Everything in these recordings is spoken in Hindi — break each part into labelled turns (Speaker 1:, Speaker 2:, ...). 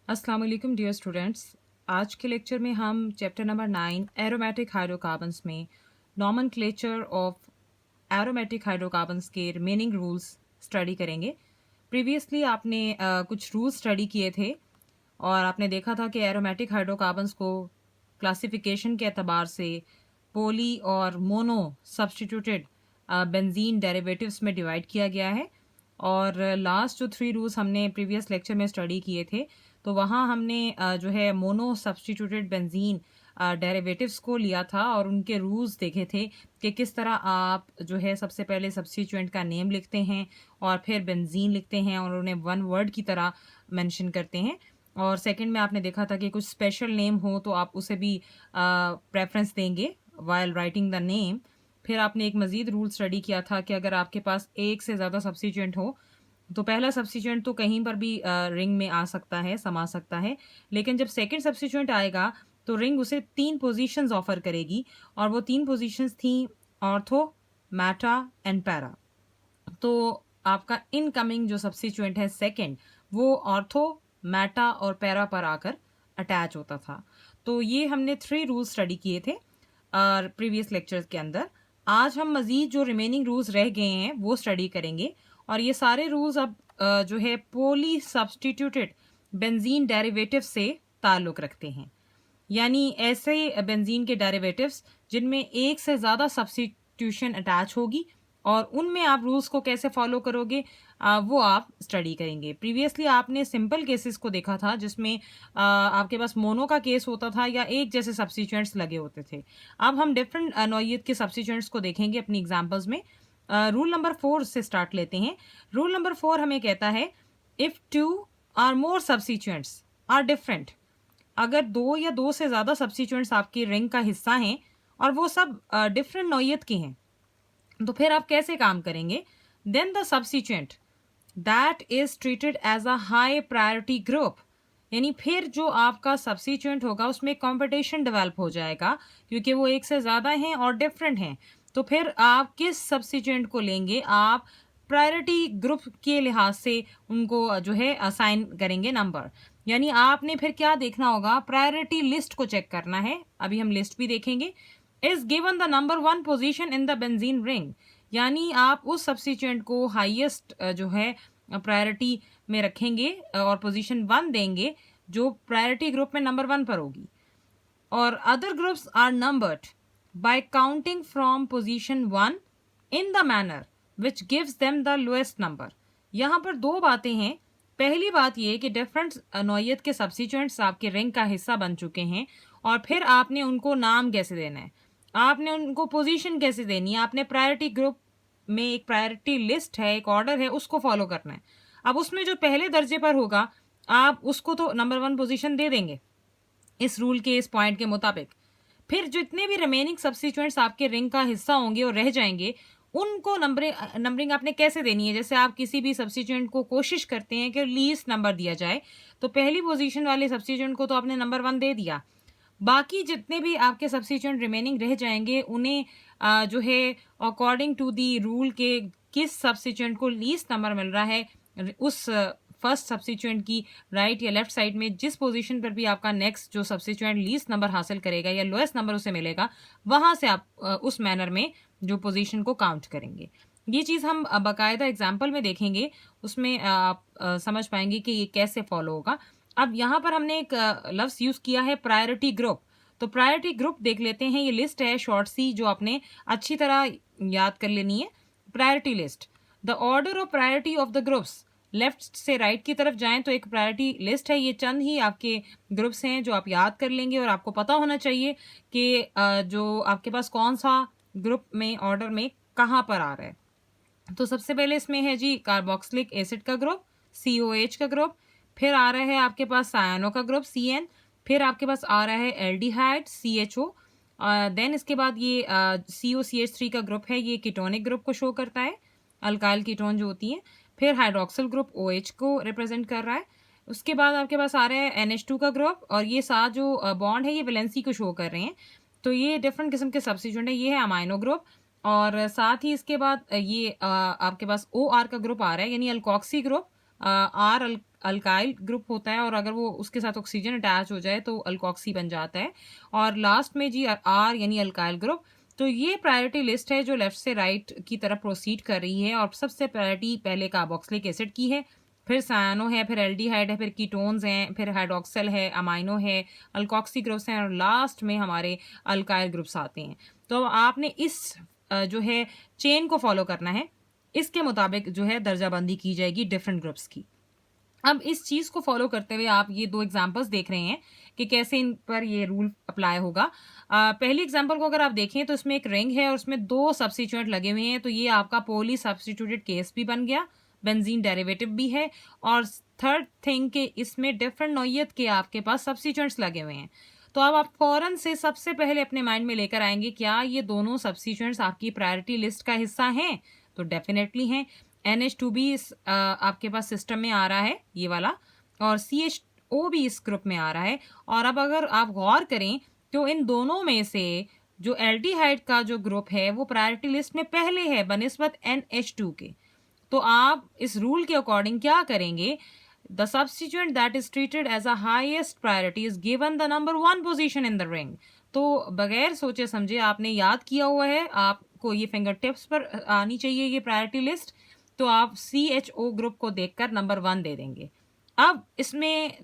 Speaker 1: अस्सलाम वालेकुम डियर स्टूडेंट्स। आज के लेक्चर में हम चैप्टर नंबर 9 एरोमेटिक हाइड्रोकार्बन्स में नॉमेनक्लेचर ऑफ एरोमेटिक हाइड्रोकार्बन्स के रिमेनिंग रूल्स स्टडी करेंगे। प्रीवियसली आपने कुछ रूल्स स्टडी किए थे और आपने देखा था कि एरोमेटिक हाइड्रोकार्बन्स को क्लासिफिकेशन के एतबार से पोली और मोनो सब्स्टिट्यूटेड बेंजीन डेरिवेटिव्स में डिवाइड किया गया है। और लास्ट जो 3 रूल्स हमने प्रीवियस लेक्चर में स्टडी किए थे, तो वहाँ हमने जो है मोनो सब्स्टिट्यूटेड बेंजीन डेरिवेटिव्स को लिया था और उनके रूल्स देखे थे कि किस तरह आप जो है सबसे पहले सब्स्टिट्यूएंट का नेम लिखते हैं और फिर बेंजीन लिखते हैं और उन्हें वन वर्ड की तरह मेंशन करते हैं। और सेकंड में आपने देखा था कि कुछ स्पेशल नेम हो तो आप उसे भी प्रेफरेंस देंगे वाइल राइटिंग द नेम। फिर आपने एक मज़ीद रूल स्टडी किया था कि अगर आपके पास एक से ज़्यादा सब्स्टिट्यूएंट हो तो पहला सब्स्टिट्यूएंट तो कहीं पर भी रिंग में आ सकता है, समा सकता है, लेकिन जब सेकंड सब्स्टिट्यूएंट आएगा तो रिंग उसे 3 पोजीशंस ऑफर करेगी और वो 3 पोजीशंस थी ऑर्थो, मैटा एंड पैरा। तो आपका इनकमिंग जो सब्स्टिट्यूएंट है सेकंड, वो ऑर्थो, मैटा और पैरा पर आकर अटैच होता था। तो ये हमने 3 रूल्स स्टडी किए थे प्रीवियस लेक्चर्स के अंदर। आज हम मज़ीद जो रिमेनिंग रूल्स रह गए हैं वो स्टडी करेंगे और ये सारे रूल्स अब जो है पोली सब्स्टिट्यूटेड बेंजीन डेरिवेटिव से ताल्लुक़ रखते हैं, यानी ऐसे बेंजीन के डेरिवेटिव्स जिनमें एक से ज़्यादा सब्स्टिट्यूशन अटैच होगी और उनमें आप रूल्स को कैसे फॉलो करोगे वो आप स्टडी करेंगे। प्रीवियसली आपने सिंपल केसेस को देखा था जिसमें आपके पास मोनो का केस होता था या एक जैसे सब्स्टिट्यूएंट्स लगे होते थे। अब हम डिफरेंट नौइयत के सब्स्टिट्यूएंट्स को देखेंगे अपनी एग्जांपल्स में। रूल नंबर 4 से स्टार्ट लेते हैं। रूल नंबर 4 हमें कहता है if 2 or more substituents are different, अगर 2 या 2 से ज़्यादा सब्स्टिट्यूएंट्स आपकी रिंग का हिस्सा हैं और वो सब डिफरेंट नौइयत के हैं, तो फिर आप कैसे काम करेंगे? Then the substituent that is treated as a high priority group, यानी फिर जो आपका सब्स्टिट्यूएंट होगा उसमें कंपटीशन डेवलप हो जाएगा क्योंकि वो एक से ज़्यादा हैं और डिफरेंट हैं। तो फिर आप किस सब्स्टिट्यूएंट को लेंगे? आप प्रायोरिटी ग्रुप के लिहाज से उनको जो है असाइन करेंगे नंबर। यानी आपने फिर क्या देखना होगा? प्रायोरिटी लिस्ट को चेक करना है। अभी हम लिस्ट भी देखेंगे। Is given the number 1 position in the benzene ring, यानी आप उस सब्स्टिट्यूएंट को हाईएस्ट जो है प्रायोरिटी में रखेंगे और पोजीशन 1 देंगे जो प्रायोरिटी ग्रुप में नंबर 1 पर होगी। और other groups are numbered by counting from position 1 in the manner which gives them the lowest number. यहाँ पर दो बातें हैं। पहली बात ये कि डिफरेंट नौइयत के सब्स्टिट्यूएंट्स आपके रिंग का हिस्सा बन चुके हैं और फिर आपने उनको नाम कैसे देना है, आपने उनको पोजीशन कैसे देनी है, आपने प्रायोरिटी ग्रुप में एक प्रायोरिटी लिस्ट है, एक ऑर्डर है, उसको फॉलो करना है। अब उसमें जो पहले दर्जे पर होगा आप उसको तो नंबर 1 पोजीशन दे देंगे इस रूल के इस पॉइंट के मुताबिक। फिर जितने भी रिमेनिंग सब्स्टिट्यूएंट्स आपके रिंग का हिस्सा होंगे और रह जाएंगे उनको नंबरिंग आपने कैसे देनी है? जैसे आप किसी भी सब्स्टिट्यूएंट को कोशिश करते हैं कि लीस्ट नंबर दिया जाए, तो पहली पोजीशन वाले सब्स्टिट्यूएंट को तो आपने नंबर 1 दे दिया, बाकी जितने भी आपके सब्स्टिट्यूएंट रिमेनिंग रह जाएंगे उन्हें जो है अकॉर्डिंग टू दी रूल के किस सब्स्टिट्यूएंट को लीस्ट नंबर मिल रहा है उस फर्स्ट सब्स्टिट्यूएंट की राइट या लेफ्ट साइड में जिस पोजीशन पर भी आपका नेक्स्ट जो सब्स्टिट्यूएंट लीस्ट नंबर हासिल करेगा या लोएस्ट नंबर उसे मिलेगा, वहां से आप उस मैनर में जो पोजीशन को काउंट करेंगे। ये चीज़ हम बाकायदा एग्जाम्पल में देखेंगे, उसमें आप समझ पाएंगे कि ये कैसे फॉलो होगा। अब यहाँ पर हमने एक लफ्ज़ यूज़ किया है प्रायोरिटी ग्रुप। तो प्रायोरिटी ग्रुप देख लेते हैं। ये लिस्ट है शॉर्ट सी जो आपने अच्छी तरह याद कर लेनी है। Priority list, the order of priority of the groups, left से राइट की तरफ जाएं तो एक प्रायोरिटी लिस्ट है। ये चंद ही आपके ग्रुप्स हैं जो आप याद कर लेंगे और आपको पता होना चाहिए कि जो आपके पास कौन सा ग्रुप में ऑर्डर में कहाँ पर आ रहा है। तो सबसे पहले इसमें है जी कार्बोक्सिलिक एसिड का ग्रुप, COH का ग्रुप, फिर आ रहा है आपके पास सायनो का ग्रुप CN, फिर आपके पास आ रहा है एल्डिहाइड CHO, देन इसके बाद ये COCH3 का ग्रुप है, ये कीटोनिक ग्रुप को शो करता है, अल्काइल कीटोन जो होती है। फिर हाइड्रोक्सिल ग्रुप OH को रिप्रेजेंट कर रहा है। उसके बाद आपके पास आ रहा है NH2 का ग्रुप और ये साथ जो बॉन्ड है ये वैलेंसी को शो कर रहे हैं। तो ये डिफरेंट किस्म के सब्स्टिट्यूएंट है। ये है अमाइनो ग्रुप और साथ ही इसके बाद ये आपके पास OR का ग्रुप आ रहा है, यानी alkoxy group, R alkyl group होता है और अगर वो उसके साथ ऑक्सीजन अटैच हो जाए तो अल्कोक्सी बन जाता है। और लास्ट में जी आर यानी अल्काइल ग्रुप। तो ये प्रायोरिटी लिस्ट है जो लेफ्ट से राइट की तरफ प्रोसीड कर रही है और सबसे प्रायोरिटी पहले कार्बोक्सिलिक एसिड की है, फिर सायानो है, फिर एल्डिहाइड है, फिर कीटोन्स हैं, फिर हाइड्रोक्सिल है, अमाइनो है, अल्कोक्सी ग्रुप्स हैं और लास्ट में हमारे अल्काइल ग्रुप्स आते हैं। तो आपने इस जो है चेन को फॉलो करना है, इसके मुताबिक जो है दर्जाबंदी की जाएगी डिफरेंट ग्रुप्स की। अब इस चीज को फॉलो करते हुए आप ये 2 एग्जांपल्स देख रहे हैं कि कैसे इन पर ये रूल अप्लाई होगा। पहली एग्जांपल को अगर आप देखें तो इसमें एक रिंग है और उसमें 2 सब्स्टिट्यूएंट लगे हुए हैं, तो ये आपका पॉली सब्स्टिट्यूटेड केस भी बन गया, बेंजीन डेरिवेटिव भी है और थर्ड थिंग कि इसमें डिफरेंट नौयत के आपके पास सब्स्टिट्यूएंट्स लगे हुए हैं। तो अब आप फौरन से सबसे पहले अपने माइंड में लेकर आएंगे क्या ये दोनों सब्स्टिट्यूएंट्स आपकी प्रायोरिटी लिस्ट का हिस्सा हैं? तो डेफिनेटली हैं। NH2 भी इस आपके पास सिस्टम में आ रहा है ये वाला, और CHO भी इस ग्रुप में आ रहा है। और अब अगर आप गौर करें तो इन दोनों में से जो एल्डिहाइड का जो ग्रुप है वो प्रायोरिटी लिस्ट में पहले है बनिस्बत NH2 के। तो आप इस रूल के अकॉर्डिंग क्या करेंगे? The substituent that is treated as a highest priority is given the number 1 position in the ring. तो बगैर सोचे समझे आपने याद किया हुआ है, आपको ये फिंगर टिप्स पर आनी चाहिए ये प्रायोरिटी लिस्ट, तो आप CHO ग्रुप को देखकर नंबर 1 दे देंगे। अब इसमें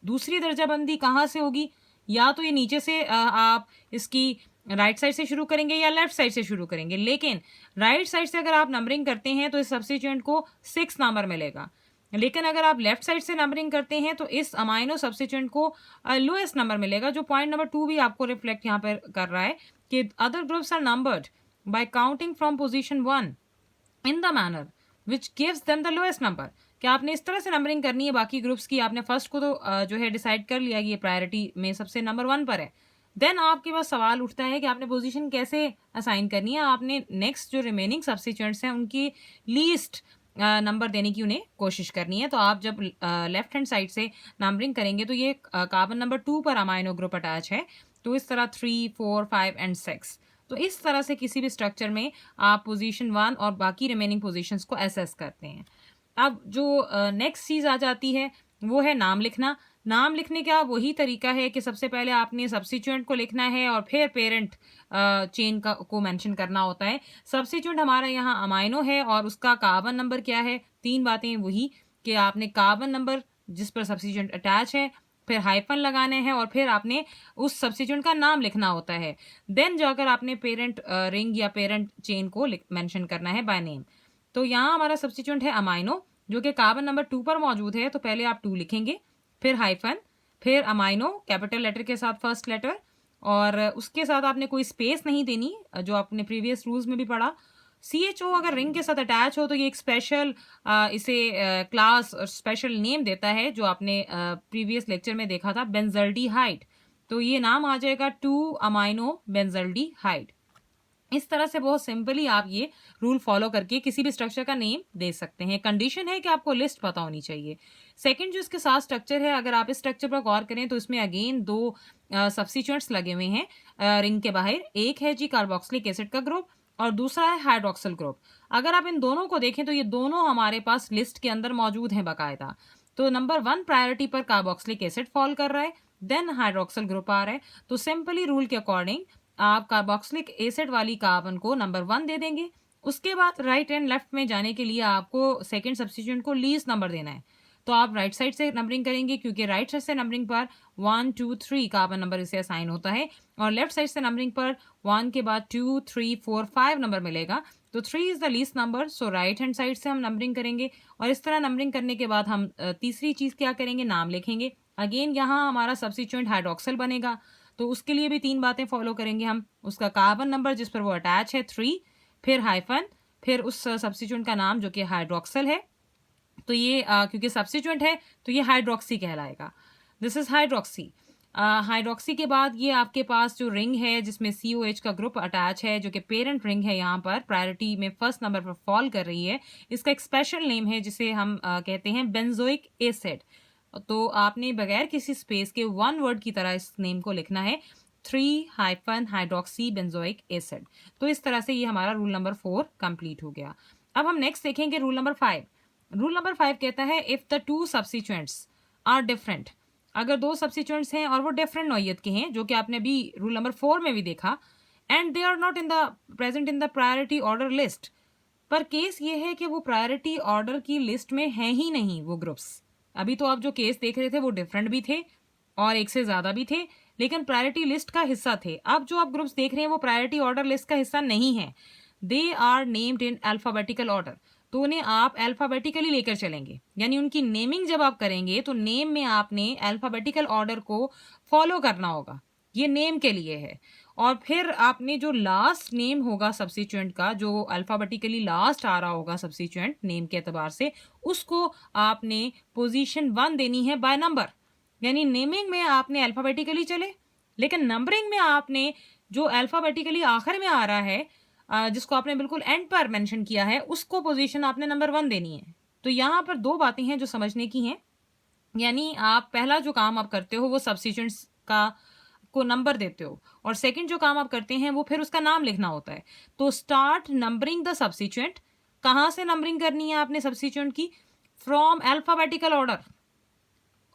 Speaker 1: दूसरी दर्जाबंदी कहाँ से होगी? या तो ये नीचे से आप इसकी राइट साइड से शुरू करेंगे या लेफ्ट साइड से शुरू करेंगे, लेकिन राइट साइड से अगर आप नंबरिंग करते हैं तो इस सब्स्टिट्यूएंट को 6 नंबर मिलेगा, लेकिन अगर आप लेफ्ट साइड से नंबरिंग करते हैं तो इस अमाइनो सब्स्टिट्यूएंट को लोएस्ट नंबर मिलेगा, जो पॉइंट नंबर 2 भी आपको रिफ्लेक्ट यहाँ पर कर रहा है कि other groups are numbered by counting from position 1 in the manner which gives them the lowest number. क्या आपने इस तरह से नंबरिंग करनी है बाकी ग्रुप्स की? आपने फर्स्ट को तो जो है डिसाइड कर लिया कि ये प्रायोरिटी में सबसे नंबर 1 पर है। देन आपके पास सवाल उठता है कि आपने पोजीशन कैसे असाइन करनी है। आपने नेक्स्ट जो रिमेनिंग सब्स्टिट्यूएंट्स हैं उनकी लीस्ट नंबर देने की उन्हें कोशिश करनी है। तो आप जब लेफ्ट हैंड साइड से नंबरिंग करेंगे तो ये कार्बन नंबर 2 पर अमाइनो ग्रुप अटैच है, तो इस तरह 3, 4, 5 एंड 6। तो इस तरह से किसी भी स्ट्रक्चर में आप पोजीशन 1 और बाकी रिमेनिंग पोजीशंस को एसेस करते हैं। अब जो नेक्स्ट चीज़ आ जाती है वो है नाम लिखना। नाम लिखने का वही तरीका है कि सबसे पहले आपने सब्स्टिट्यूएंट को लिखना है और फिर पेरेंट चेन का को मेंशन करना होता है। सब्स्टिट्यूएंट हमारा यहाँ अमाइनो है और उसका कार्बन नंबर क्या है? 3 बातें वही कि आपने कार्बन नंबर जिस पर सब्स्टिट्यूएंट अटैच है, फिर हाइफन लगाने हैं और फिर आपने उस सब्स्टिट्यूएंट का नाम लिखना होता है। देन जाकर आपने पेरेंट रिंग या पेरेंट चेन को मेंशन करना है बाय नेम। तो यहाँ हमारा सब्स्टिट्यूएंट है अमाइनो जो कि कार्बन नंबर 2 पर मौजूद है, तो पहले आप 2 लिखेंगे, फिर हाइफन, फिर अमाइनो कैपिटल लेटर के साथ फर्स्ट लेटर, और उसके साथ आपने कोई स्पेस नहीं देनी जो आपने प्रीवियस रूल्स में भी पढ़ा। CHO अगर रिंग के साथ अटैच हो तो ये एक स्पेशल इसे क्लास और स्पेशल नेम देता है जो आपने प्रीवियस लेक्चर में देखा था, बेंजल्डिहाइड। तो ये नाम आ जाएगा 2 अमाइनो बेंजल्डिहाइड। इस तरह से बहुत सिंपली आप ये रूल फॉलो करके किसी भी स्ट्रक्चर का नेम दे सकते हैं। कंडीशन है कि आपको लिस्ट पता होनी चाहिए। सेकंड जो इसके साथ स्ट्रक्चर है, अगर आप इस स्ट्रक्चर पर गौर करें तो इसमें अगेन 2 सब्स्टिट्यूएंट्स लगे हुए हैं रिंग के बाहर। एक है जी कार्बोक्सिलिक एसिड का ग्रुप और दूसरा है हाइड्रोक्सिल ग्रुप। अगर आप इन दोनों को देखें तो ये दोनों हमारे पास लिस्ट के अंदर मौजूद हैं बाकायदा। तो नंबर 1 प्रायोरिटी पर कार्बोक्सिलिक एसिड फॉल कर रहा है, देन हाइड्रोक्सिल ग्रुप आ रहा है। तो सिंपली रूल के अकॉर्डिंग आप कार्बोक्सिलिक एसिड वाली कार्बन को नंबर 1 दे देंगे। उसके बाद राइट एंड लेफ्ट में जाने के लिए आपको सेकंड सब्स्टिट्यूएंट को लीस्ट नंबर देना है। तो आप राइट साइड से नंबरिंग करेंगे क्योंकि राइट साइड से नंबरिंग पर 1, 2, 3 कार्बन नंबर इसे असाइन होता है, और लेफ्ट साइड से नंबरिंग पर 1 के बाद 2, 3, 4, 5 नंबर मिलेगा। तो 3 is the least number, so right hand side से हम नंबरिंग करेंगे। और इस तरह नंबरिंग करने के बाद हम तीसरी चीज क्या करेंगे, नाम लिखेंगे। अगेन यहाँ हमारा सब्स्टिट्यूएंट हाइड्रोक्सिल बनेगा, तो उसके लिए भी 3 बातें फॉलो करेंगे हम। उसका कार्बन नंबर जिस पर वो अटैच है 3, फिर हाइफन, फिर उस सब्स्टिट्यूएंट का नाम जो कि हाइड्रोक्सिल है। तो ये क्योंकि सब्स्टिट्यूएंट है तो ये हाइड्रोक्सी कहलाएगा। This is hydroxy. हाइड्रोक्सी के बाद ये आपके पास जो रिंग है जिसमें COH का ग्रुप अटैच है जो कि पेरेंट रिंग है, यहाँ पर प्रायोरिटी में फर्स्ट नंबर पर फॉल कर रही है। इसका एक स्पेशल नेम है जिसे हम कहते हैं बेंजोइक एसिड। तो आपने बगैर किसी स्पेस के 1 वर्ड की तरह इस नेम को लिखना है, 3 हाइफन हाइड्रोक्सी बेंजोइक एसिड। तो इस तरह से ये हमारा रूल नंबर 4 कंप्लीट हो गया। अब हम नेक्स्ट देखेंगे रूल नंबर 5। रूल नंबर 5 कहता है if the two substituents are different, अगर दो सब्स्टिट्यूएंट्स हैं और वो डिफरेंट नौइयत के हैं, जो कि आपने अभी रूल नंबर 4 में भी देखा, and they are not in the present in the priority order list, पर केस ये है कि वो प्रायोरिटी ऑर्डर की लिस्ट में है ही नहीं वो ग्रुप्स। अभी तो आप जो केस देख रहे थे वो डिफरेंट भी थे और एक से ज्यादा भी थे, लेकिन प्रायोरिटी लिस्ट का हिस्सा थे। अब जो आप ग्रुप्स देख रहे हैं वो प्रायोरिटी ऑर्डर लिस्ट का हिस्सा नहीं है, they are named in alphabetical order, तो उन्हें आप अल्फाबेटिकली लेकर चलेंगे, यानी उनकी नेमिंग जब आप करेंगे तो नेम में आपने अल्फाबेटिकल ऑर्डर को फॉलो करना होगा, ये नेम के लिए है। और फिर आपने जो लास्ट नेम होगा सब्स्टिट्यूएंट का, जो अल्फाबेटिकली लास्ट आ रहा होगा सब्स्टिट्यूएंट नेम के एतबार से, उसको आपने पोजीशन 1 देनी है बाय नंबर, यानी नेमिंग में आपने अल्फाबेटिकली चले, लेकिन नंबरिंग में आपने जो अल्फाबेटिकली आखिर में आ रहा है, जिसको आपने बिल्कुल एंड पर मेंशन किया है, उसको पोजीशन आपने नंबर 1 देनी है। तो यहाँ पर दो बातें हैं जो समझने की हैं, यानी आप पहला जो काम आप करते हो वो सब्स्टिट्यूएंट्स का को नंबर देते हो, और सेकंड जो काम आप करते हैं वो फिर उसका नाम लिखना होता है। तो स्टार्ट नंबरिंग द सब्स्टिट्यूएंट, कहाँ से नंबरिंग करनी है आपने सब्स्टिट्यूएंट की? फ्रॉम अल्फाबेटिकल ऑर्डर,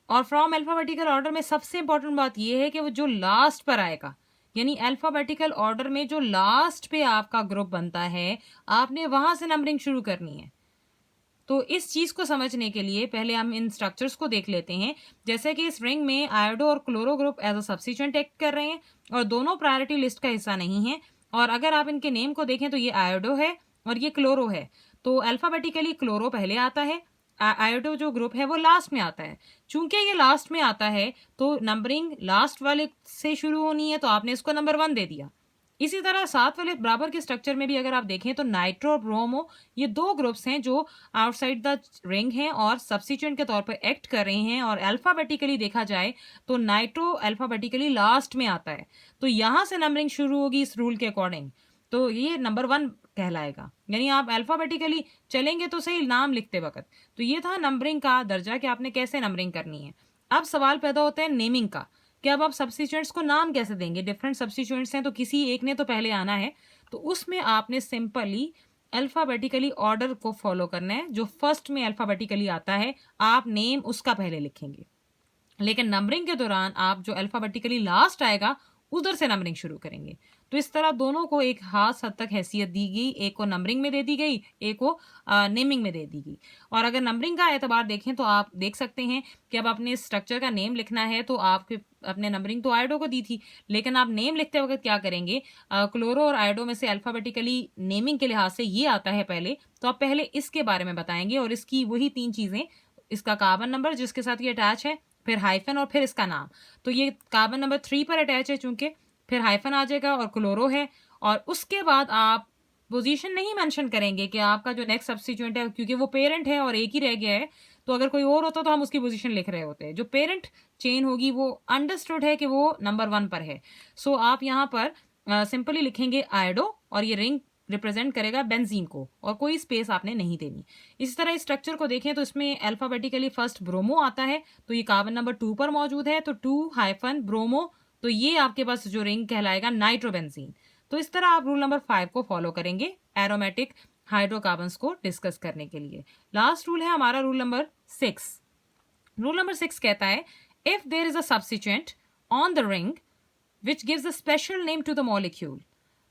Speaker 1: और फ्रॉम अल्फाबेटिकल ऑर्डर में सबसे इंपॉर्टेंट बात यह है कि वो जो लास्ट पर आएगा, यानी अल्फाबेटिकल ऑर्डर में जो लास्ट पे आपका ग्रुप बनता है, आपने वहां से नंबरिंग शुरू करनी है। तो इस चीज को समझने के लिए पहले हम इन स्ट्रक्चर्स को देख लेते हैं। जैसे कि इस रिंग में आयोडो और chloro group as a substituent act कर रहे हैं और दोनों प्रायोरिटी लिस्ट का हिस्सा नहीं है। और अगर आप इनके नेम को देखें तो ये आयोडो है और ये क्लोरो है, तो अल्फाबेटिकली क्लोरो पहले आता है, आयोडो जो ग्रुप है वो लास्ट में आता है। चूंकि ये लास्ट में आता है तो नंबरिंग लास्ट वाले से शुरू होनी है, तो आपने इसको नंबर 1 दे दिया। इसी तरह साथ वाले बराबर के स्ट्रक्चर में भी अगर आप देखें तो नाइट्रो और ब्रोमो, ये दो ग्रुप्स हैं जो आउटसाइड द रिंग हैं और सब्स्टिट्यूएंट के तौर पर एक्ट कर रहे हैं, और अल्फाबेटिकली देखा जाए तो नाइट्रो अल्फाबेटिकली लास्ट में आता है, तो यहां से नंबरिंग शुरू होगी इस रूल के अकॉर्डिंग, तो ये नंबर 1 कहलाएगा। यानी आप अल्फाबेटिकली चलेंगे तो सही नाम लिखते वक्त। तो ये था नंबरिंग का दर्जा कि आपने कैसे नंबरिंग करनी है। अब सवाल पैदा होता है नेमिंग का, कि अब आप सब्स्टिट्यूएंट्स को नाम कैसे देंगे? डिफरेंट सब्स्टिट्यूएंट्स हैं तो किसी एक ने तो पहले आना है, तो उसमें आपने सिंपली अल्फाबेटिकली ऑर्डर को फॉलो करना है। जो फर्स्ट में अल्फाबेटिकली आता है आप नेम उसका पहले लिखेंगे, लेकिन नंबरिंग के दौरान आप जो अल्फाबेटिकली लास्ट आएगा उधर से नंबरिंग शुरू करेंगे। तो इस तरह दोनों को एक खास हद तक हैसियत दी गई, एक को नंबरिंग में दे दी गई, एक को नेमिंग में दे दी गई। और अगर नंबरिंग का एतबार देखें तो आप देख सकते हैं कि अब अपने स्ट्रक्चर का नेम लिखना है, तो आपके अपने नंबरिंग तो आयोडो को दी थी, लेकिन आप नेम लिखते वक्त क्या करेंगे? क्लोरो और आयोडो में से अल्फाबेटिकली नेमिंग के लिहाज से ये आता है पहले, तो आप पहले इसके बारे में बताएंगे, और इसकी वही 3 चीजें, इसका कार्बन नंबर जिसके साथ ये अटैच है, फिर हाइफन और फिर इसका नाम। तो ये कार्बन नंबर 3 पर अटैच है चूंकि, फिर हाइफन आ जाएगा और क्लोरो है, और उसके बाद आप पोजीशन नहीं मेंशन करेंगे कि आपका जो नेक्स्ट सब्स्टिट्यूएंट है, क्योंकि वो पेरेंट है और एक ही रह गया है, तो अगर कोई और होता तो हम उसकी पोजीशन लिख रहे होते हैं। जो पेरेंट चेन होगी वो अंडरस्टूड है कि वो नंबर 1 पर है, सो आप यहाँ पर सिंपली लिखेंगे आयोडो, और ये रिंग रिप्रेजेंट करेगा बेंजीन को, और कोई स्पेस आपने नहीं देनी। इसी तरह इस स्ट्रक्चर को देखें तो इसमें अल्फाबेटिकली फर्स्ट ब्रोमो आता है, तो ये कार्बन नंबर 2 पर मौजूद है, तो 2 हाइफन ब्रोमो, तो ये आपके पास जो रिंग कहलाएगा नाइट्रोबेंजीन। तो इस तरह आप रूल नंबर 5 को फॉलो करेंगे एरोमेटिक हाइड्रोकार्बन्स को डिस्कस करने के लिए। लास्ट रूल है हमारा रूल नंबर 6। रूल नंबर 6 कहता है if there is a substituent on the ring which gives a special name to the molecule,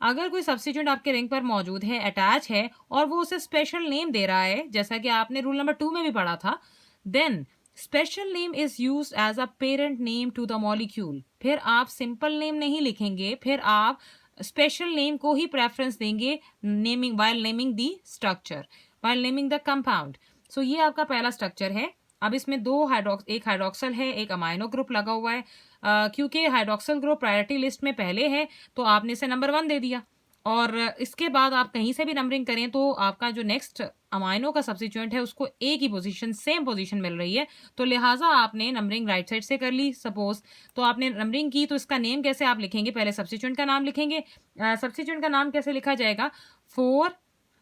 Speaker 1: अगर कोई सब्स्टिट्यूएंट आपके रिंग पर मौजूद है, अटैच है, और वो उसे स्पेशल नेम दे रहा है, जैसा कि आपने रूल नंबर 2 में भी पढ़ा था, then special name is used as a parent name to the molecule. फिर आप सिंपल नेम नहीं लिखेंगे, फिर आप स्पेशल नेम को ही प्रेफरेंस देंगे naming while naming the structure, while naming the compound. So ये आपका पहला स्ट्रक्चर है। अब इसमें एक हाइड्रोक्सल है, एक अमाइनो ग्रुप लगा हुआ है। क्योंकि हाइड्रोक्सल ग्रुप प्रायोरिटी लिस्ट में पहले है तो आपने इसे नंबर 1 दे दिया, और इसके बाद आप कहीं से भी नंबरिंग करें तो आपका जो नेक्स्ट अमाइनो का सब्स्टिट्यूएंट है उसको एक ही पोजीशन, सेम पोजीशन मिल रही है, तो लिहाजा आपने नंबरिंग राइट साइड से कर ली सपोज। तो आपने नंबरिंग की, तो इसका नेम कैसे आप लिखेंगे? पहले सब्स्टिट्यूएंट का नाम लिखेंगे। सब्स्टिट्यूएंट का नाम कैसे लिखा जाएगा? 4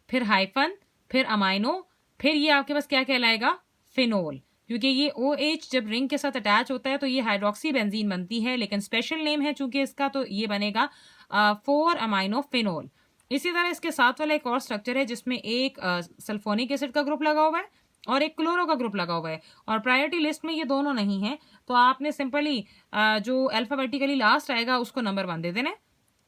Speaker 1: फिर हाइफन फिर अमाइनो, फिर ये आपके पास क्या कहलाएगा? फिनोल, क्योंकि ये OH जब रिंग के साथ अटैच होता है तो ये हाइड्रोक्सी बेंजीन बनती है, लेकिन स्पेशल नेम है चूंकि इसका, तो ये बनेगा 4 अमाइनो फिनोल। इसी तरह इसके साथ वाला एक और स्ट्रक्चर है जिसमें एक सल्फोनिक एसिड का ग्रुप लगा हुआ है, और एक क्लोरो का ग्रुप लगा हुआ है और प्रायोरिटी लिस्ट में ये दोनों नहीं है, तो आपने सिंपली जो अल्फाबेटिकली लास्ट आएगा उसको नंबर 1 दे देना है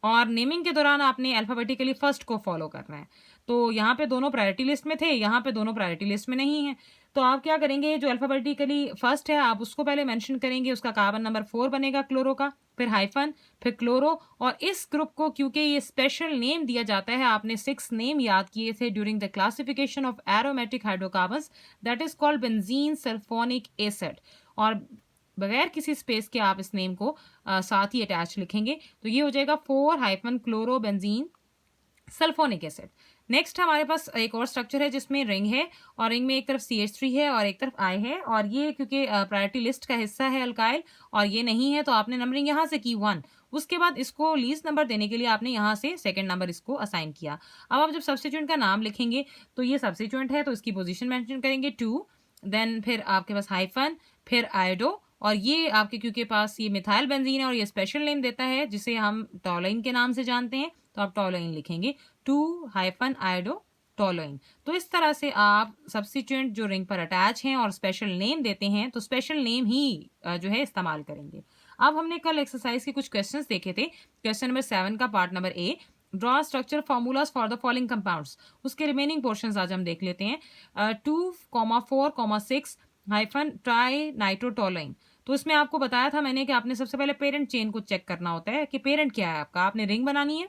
Speaker 1: और नेमिंग के दौरान आपने अल्फाबेटिकली फर्स्ट को फॉलो करना है। तो यहाँ पे दोनों प्रायोरिटी लिस्ट में थे, यहाँ पे दोनों प्रायोरिटी लिस्ट में नहीं है। तो आप क्या करेंगे, जो अल्फाबेटिकली फर्स्ट है आप उसको पहले मेंशन करेंगे, उसका कार्बन नंबर 4 बनेगा क्लोरो का, फिर हाइफन, फिर क्लोरो। और इस ग्रुप को क्योंकि ये स्पेशल नेम दिया जाता है, आपने 6 नेम याद किए थे during the classification of aromatic hydrocarbons, that is called benzene sulphonic acid. और बगैर किसी स्पेस के आप इस नेम को साथ ही अटैच लिखेंगे, तो ये हो जाएगा 4 hyphen chloro benzene sulphonic acid. Next हमारे पास एक और स्ट्रक्चर है जिसमें रिंग है और रिंग में एक तरफ CH3 है और एक तरफ I है, और ये क्योंकि प्रायोरिटी लिस्ट का हिस्सा है अल्काइल और ये नहीं है, तो आपने नंबरिंग यहाँ से की 1। उसके बाद इसको लीस्ट नंबर देने के लिए आपने यहाँ से सेकंड नंबर इसको असाइन किया। अब आप जब सब्स्टिट्यूएंट का नाम लिखेंगे तो ये सब्स्टिट्यूएंट है तो इसकी पोजीशन मेंशन करेंगे 2, देन फिर आपके पास हाइफन, फिर आयोडो, और ये आपके क्योंकि पास ये मिथाइल बेंजीन है और ये स्पेशल नेम देता है जिसे हम टॉलोइन के नाम से जानते हैं, तो आप टॉलोइन लिखेंगे 2 हाइफन आयोडो टॉलोइन। तो इस तरह से आप सब्स्टिट्यूएंट जो रिंग पर अटैच हैं और स्पेशल नेम देते हैं तो स्पेशल नेम ही जो है इस्तेमाल करेंगे। अब हमने कल एक्सरसाइज के कुछ क्वेश्चंस देखे थे। क्वेश्चन नंबर 7 का part number A, draw structure formulas for the following compounds, उसके रिमेनिंग पोर्शंस आज हम देख लेते हैं। 2,4,6 हाइफन ट्राई नाइट्रोटोलाइन। तो इसमें आपको बताया था मैंने कि आपने सबसे पहले पेरेंट चेन को चेक करना होता है कि पेरेंट क्या है आपका, आपने रिंग बनानी है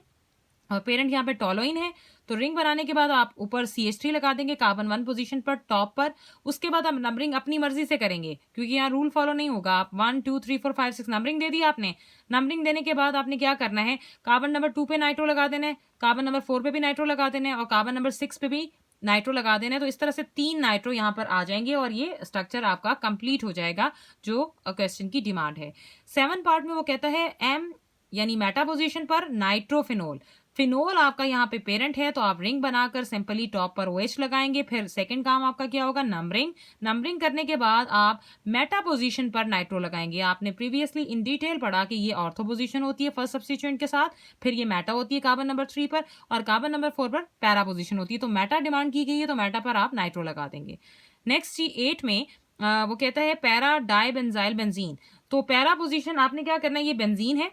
Speaker 1: और पेरेंट यहाँ पे टॉलोइन है, तो रिंग बनाने के बाद आप ऊपर CH3 लगा देंगे कार्बन 1 पोजीशन पर टॉप पर। उसके बाद आप नंबरिंग अपनी मर्जी से करेंगे क्योंकि यहाँ रूल फॉलो नहीं होगा। आप 1 2 3 4 5 6 नंबरिंग दे दी आपने। नंबरिंग देने के बाद आपने क्या करना है, कार्बन नंबर 2 पे नाइट्रो लगा देना है, कार्बन नंबर 4 पे भी नाइट्रो लगा देना है और कार्बन नंबर 6 पे भी नाइट्रो लगा देना है। तो इस तरह से 3 नाइट्रो यहाँ पर आ जाएंगे और ये स्ट्रक्चर आपका कंप्लीट हो जाएगा जो क्वेश्चन की डिमांड है। 7 पार्ट में वो कहता है M यानी मेटा पोजीशन पर नाइट्रोफिनोल। फिनोल आपका यहाँ पे पेरेंट है तो आप रिंग बनाकर सिंपली टॉप पर OH लगाएंगे। फिर सेकंड काम आपका क्या होगा, नंबरिंग। नंबरिंग करने के बाद आप मेटा पोजीशन पर नाइट्रो लगाएंगे। आपने प्रीवियसली इन डिटेल पढ़ा कि ये ऑर्थो पोजीशन होती है फर्स्ट सब्स्टिट्यूएंट के साथ, फिर ये मेटा होती है कार्बन नंबर 3 पर और कार्बन नंबर 4 पर पैरा पोजीशन होती है। तो मेटा डिमांड की गई है तो मेटा पर आप नाइट्रो लगा देंगे। नेक्स्ट जी 8 में वो कहता है पैरा डाई बेंजाइल बेंजीन। तो पैरा पोजीशन आपने क्या करना है, ये बेंजीन है,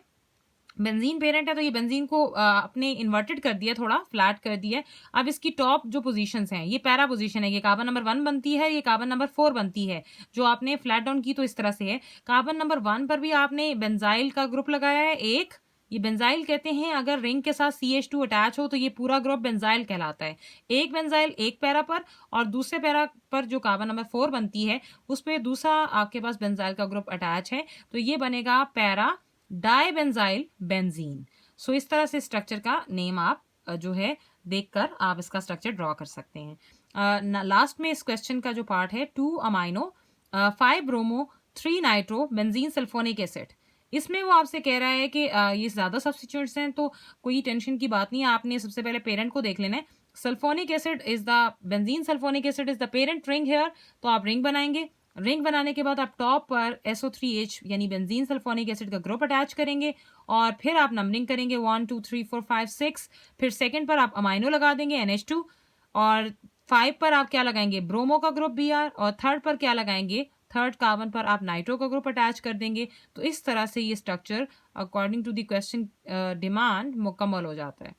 Speaker 1: बेंजीन पेरेंट है तो ये बेंजीन को अपने इन्वर्टेड कर दिया, थोड़ा फ्लैट कर दिया। अब इसकी टॉप जो पोजीशंस हैं ये पैरा पोजीशन है, ये कार्बन नंबर 1 बनती है, ये कार्बन नंबर 4 बनती है। जो आपने फ्लैट डाउन की तो इस तरह से है। कार्बन नंबर 1 पर भी आपने बेंजाइल का ग्रुप लगाया है एक, ये बेंजाइल कहते हैं अगर रिंग के साथ CH2 अटैच हो तो ये पूरा ग्रुप बेंजाइल कहलाता है। एक बेंजाइल एक पैरा पर और दूसरे पैरा पर जो कार्बन नंबर 4 बनती है उस पर दूसरा आपके पास बेंजाइल का ग्रुप अटैच है, तो ये बनेगा पैरा डाइबेंजाइल बेंजीन। सो इस तरह से स्ट्रक्चर का नेम आप जो है देखकर आप इसका स्ट्रक्चर ड्रॉ कर सकते हैं। लास्ट में इस क्वेश्चन का जो पार्ट है 2 amino 5 bromo 3 nitro benzene sulphonic acid, इसमें वो आपसे कह रहा है कि ये ज़्यादा सब्स्टिट्यूएंट्स हैं तो कोई टेंशन की बात नहीं है। आपने सबसे पहले पेरेंट को देख लेना है। Sulphonic acid is the benzene sulphonic acid is the parent ring here, तो आप रिंग बनाएंगे। रिंग बनाने के बाद आप टॉप पर SO3H यानी बेंजीन सल्फोनिक एसिड का ग्रुप अटैच करेंगे और फिर आप नंबरिंग करेंगे 1 2 3 4 5 6। फिर सेकंड पर आप अमाइनो लगा देंगे NH2 और 5 पर आप क्या लगाएंगे, ब्रोमो का ग्रुप Br, और थर्ड पर क्या लगाएंगे, थर्ड कार्बन पर आप नाइट्रो का ग्रुप अटैच कर देंगे। तो इस तरह से ये structure according to the question demand मुकम्मल हो जाता है।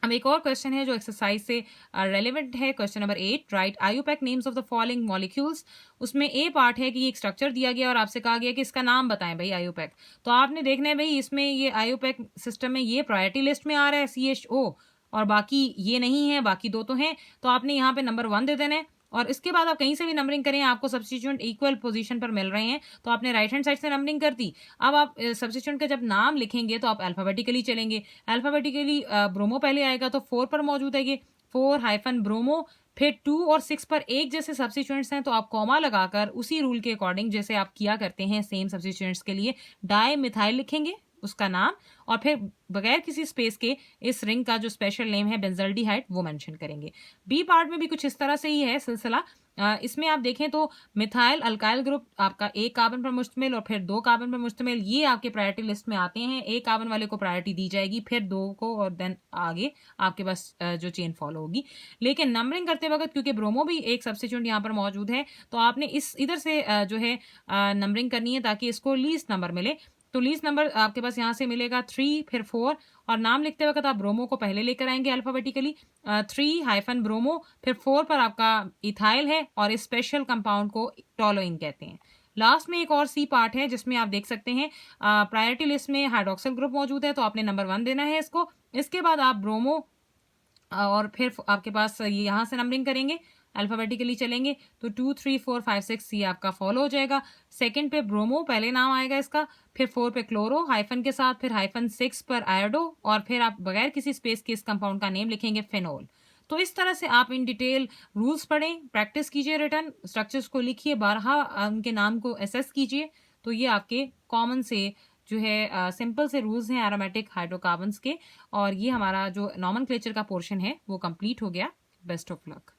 Speaker 1: अब एक और क्वेश्चन है जो एक्सरसाइज से रेलेवेंट है, question number 8, right IUPAC names of the following molecules. उसमें ए पार्ट है कि एक स्ट्रक्चर दिया गया और आपसे कहा गया कि इसका नाम बताएं भाई आयुपैक। तो आपने देखना है भाई इसमें ये आयुपैक सिस्टम में ये प्रायोरिटी लिस्ट में आ रहा है CHO और बाकी ये नहीं है, बाकी दो तो हैं, तो आपने यहाँ पे नंबर 1 दे देना है और इसके बाद आप कहीं से भी नंबरिंग करें आपको सब्स्टिट्यूएंट इक्वल पोजीशन पर मिल रहे हैं तो आपने राइट हैंड साइड से नंबरिंग कर दी। अब आप सब्स्टिट्यूएंट का जब नाम लिखेंगे तो आप अल्फाबेटिकली चलेंगे। अल्फाबेटिकली ब्रोमो पहले आएगा तो 4 पर मौजूद है ये 4 हाइफन ब्रोमो, फिर 2 और 6 पर एक जैसे सब्स्टिट्यूएंट्स हैं तो आप कॉमा लगाकर उसी रूल के अकॉर्डिंग जैसे आप किया करते हैं सेम सब्स्टिट्यूएंट्स के लिए डाई मिथाइल लिखेंगे उसका नाम, और फिर बगैर किसी स्पेस के इस रिंग का जो स्पेशल नेम है बेंजल्डिहाइड वो मेंशन करेंगे। बी पार्ट में भी कुछ इस तरह से ही है सिलसिला। इसमें आप देखें तो मिथाइल अल्काइल ग्रुप आपका एक कार्बन पर मुश्तमिल और फिर 2 कार्बन पर मुश्तमिल, ये आपके प्रायोरिटी लिस्ट में आते हैं। एक कार्बन वाले को प्रायोरिटी दी जाएगी, फिर 2 को, और देन आगे आपके पास जो चेन फॉलो होगी। लेकिन नंबरिंग करते वक्त क्योंकि ब्रोमो भी एक सब्स्टिट्यूट यहाँ पर मौजूद है, तो आपने इस इधर से जो है नंबरिंग करनी है ताकि इसको लीस्ट नंबर मिले। तो लीस्ट नंबर आपके पास यहाँ से मिलेगा 3, फिर 4, और नाम लिखते वक्त आप ब्रोमो को पहले लेकर आएंगे अल्फाबेटिकली। 3 ब्रोमो, फिर 4 पर आपका इथाइल है, और इस स्पेशल कंपाउंड को टोलोइन कहते हैं। लास्ट में एक और सी पार्ट है जिसमें आप देख सकते हैं प्रायोरिटी लिस्ट में हाइड्रोक्सिल ग्रुप मौजूद है, तो आपने नंबर 1 देना है इसको। इसके बाद आप ब्रोमो और फिर आपके पास ये यहाँ से नंबरिंग करेंगे, अल्फाबेटिकली चलेंगे, तो 2, 3, 4, 5, 6 ये आपका फॉलो हो जाएगा। सेकंड पे ब्रोमो पहले नाम आएगा इसका, फिर 4 पे क्लोरो हाइफन के साथ, फिर हाइफन 6 पर आयोडो, और फिर आप बगैर किसी स्पेस के इस कंपाउंड का नेम लिखेंगे फेनोल। तो इस तरह से आप इन डिटेल रूल्स पढ़ें, प्रैक्टिस कीजिए, रिटर्न स्ट्रक्चर्स को लिखिए, बारहा उनके नाम को एसेस कीजिए। तो ये आपके कॉमन से जो है सिंपल से रूल्स हैं एरोमेटिक हाइड्रोकार्बन्स के, और ये हमारा जो नॉमेनक्लेचर का पोर्शन है वो कंप्लीट हो गया। Best of luck.